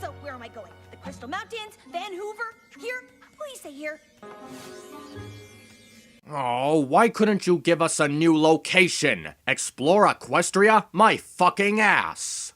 So where am I going? The Crystal Mountains? Van Hoover? Here? Please say here. Oh, why couldn't you give us a new location? Explore Equestria? My fucking ass!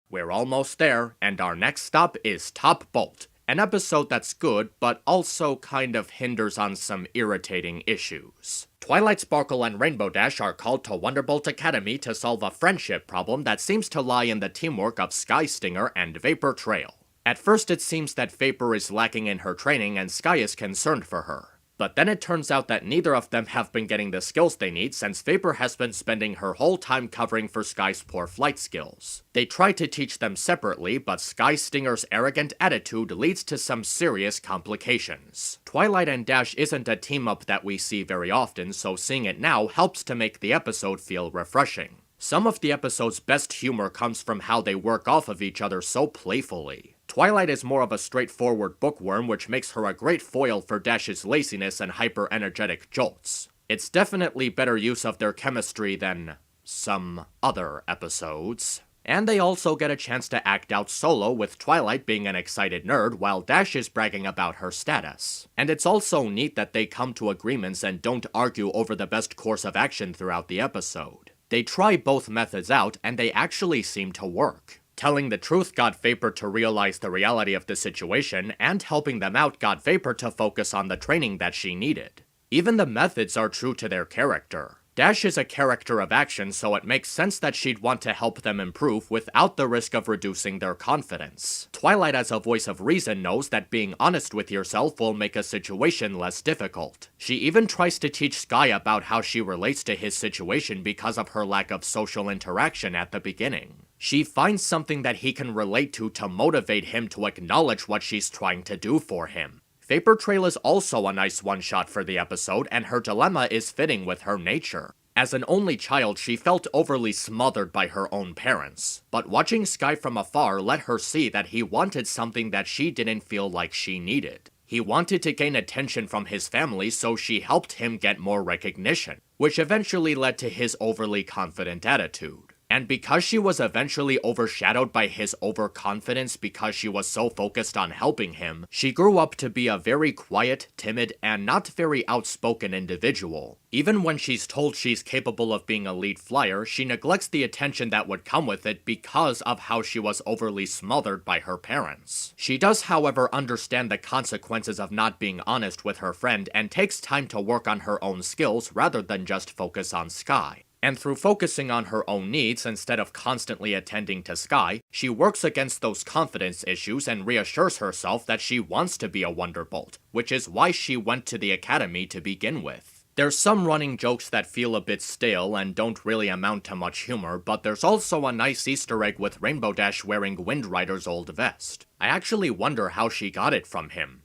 We're almost there, and our next stop is Top Bolt, an episode that's good, but also kind of hinders on some irritating issues. Twilight Sparkle and Rainbow Dash are called to Wonderbolt Academy to solve a friendship problem that seems to lie in the teamwork of Sky Stinger and Vapor Trail. At first it seems that Vapor is lacking in her training and Sky is concerned for her. But then it turns out that neither of them have been getting the skills they need since Vapor has been spending her whole time covering for Sky's poor flight skills. They try to teach them separately, but Sky Stinger's arrogant attitude leads to some serious complications. Twilight and Dash isn't a team-up that we see very often, so seeing it now helps to make the episode feel refreshing. Some of the episode's best humor comes from how they work off of each other so playfully. Twilight is more of a straightforward bookworm, which makes her a great foil for Dash's laziness and hyper-energetic jolts. It's definitely better use of their chemistry than some other episodes. And they also get a chance to act out solo, with Twilight being an excited nerd while Dash is bragging about her status. And it's also neat that they come to agreements and don't argue over the best course of action throughout the episode. They try both methods out, and they actually seem to work. Telling the truth got Vapor to realize the reality of the situation, and helping them out got Vapor to focus on the training that she needed. Even the methods are true to their character. Dash is a character of action, so it makes sense that she'd want to help them improve without the risk of reducing their confidence. Twilight, as a voice of reason, knows that being honest with yourself will make a situation less difficult. She even tries to teach Sky about how she relates to his situation because of her lack of social interaction at the beginning. She finds something that he can relate to motivate him to acknowledge what she's trying to do for him. Vapor Trail is also a nice one-shot for the episode, and her dilemma is fitting with her nature. As an only child, she felt overly smothered by her own parents, but watching Sky from afar let her see that he wanted something that she didn't feel like she needed. He wanted to gain attention from his family, so she helped him get more recognition, which eventually led to his overly confident attitude. And because she was eventually overshadowed by his overconfidence because she was so focused on helping him, she grew up to be a very quiet, timid, and not very outspoken individual. Even when she's told she's capable of being a lead flyer, she neglects the attention that would come with it because of how she was overly smothered by her parents. She does, however, understand the consequences of not being honest with her friend and takes time to work on her own skills rather than just focus on Sky. And through focusing on her own needs instead of constantly attending to Sky, she works against those confidence issues and reassures herself that she wants to be a Wonderbolt, which is why she went to the academy to begin with. There's some running jokes that feel a bit stale and don't really amount to much humor, but there's also a nice Easter egg with Rainbow Dash wearing Wind Rider's old vest. I actually wonder how she got it from him.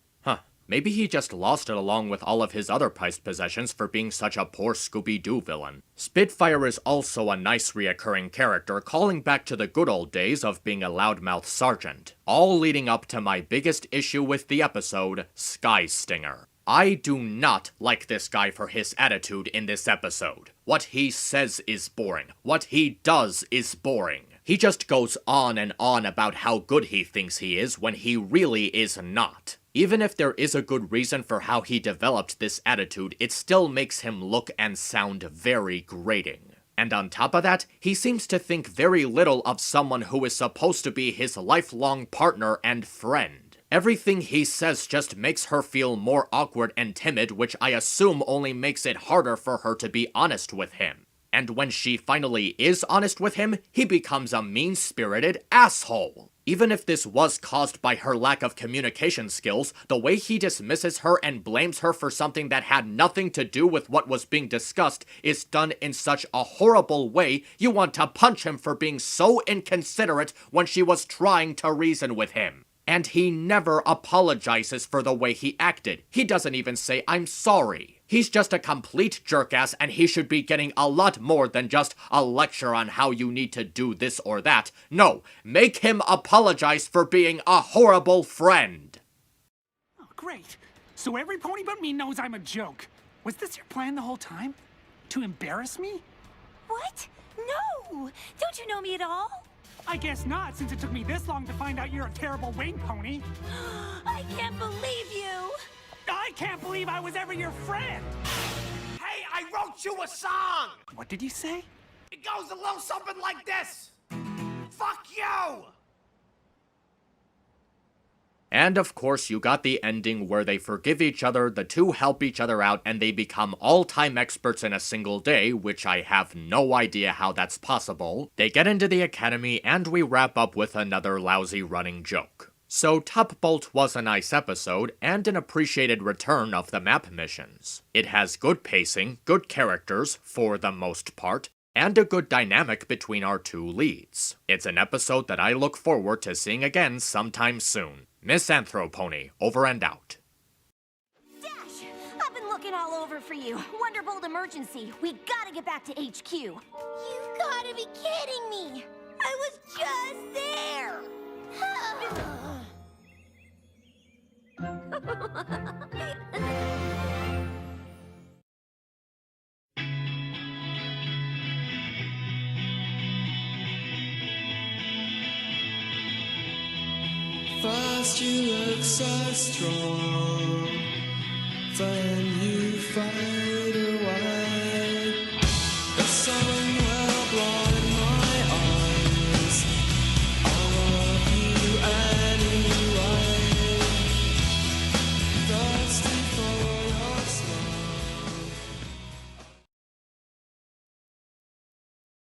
Maybe he just lost it along with all of his other prized possessions for being such a poor Scooby-Doo villain. Spitfire is also a nice reoccurring character, calling back to the good old days of being a loudmouth sergeant. All leading up to my biggest issue with the episode, Sky Stinger. I do not like this guy for his attitude in this episode. What he says is boring. What he does is boring. He just goes on and on about how good he thinks he is when he really is not. Even if there is a good reason for how he developed this attitude, it still makes him look and sound very grating. And on top of that, he seems to think very little of someone who is supposed to be his lifelong partner and friend. Everything he says just makes her feel more awkward and timid, which I assume only makes it harder for her to be honest with him. And when she finally is honest with him, he becomes a mean-spirited asshole. Even if this was caused by her lack of communication skills, the way he dismisses her and blames her for something that had nothing to do with what was being discussed is done in such a horrible way you want to punch him for being so inconsiderate when she was trying to reason with him. And he never apologizes for the way he acted. He doesn't even say, "I'm sorry." He's just a complete jerkass, and he should be getting a lot more than just a lecture on how you need to do this or that. No, make him apologize for being a horrible friend. Oh, great. So every pony but me knows I'm a joke. Was this your plan the whole time? To embarrass me? What? No! Don't you know me at all? I guess not, since it took me this long to find out you're a terrible wing pony. I can't believe you! I can't believe I was ever your friend! Hey, I wrote you a song! What did you say? It goes a little something like this. Fuck you! And of course, you got the ending where they forgive each other, the two help each other out, and they become all-time experts in a single day, which I have no idea how that's possible. They get into the academy, and we wrap up with another lousy running joke. So Top Bolt was a nice episode, and an appreciated return of the map missions. It has good pacing, good characters, for the most part, and a good dynamic between our two leads. It's an episode that I look forward to seeing again sometime soon. MisAnthro Pony, over and out. Dash! I've been looking all over for you. Wonderbolt emergency. We gotta get back to HQ. You gotta be kidding me! I was just there! First you look so strong, then you fade away.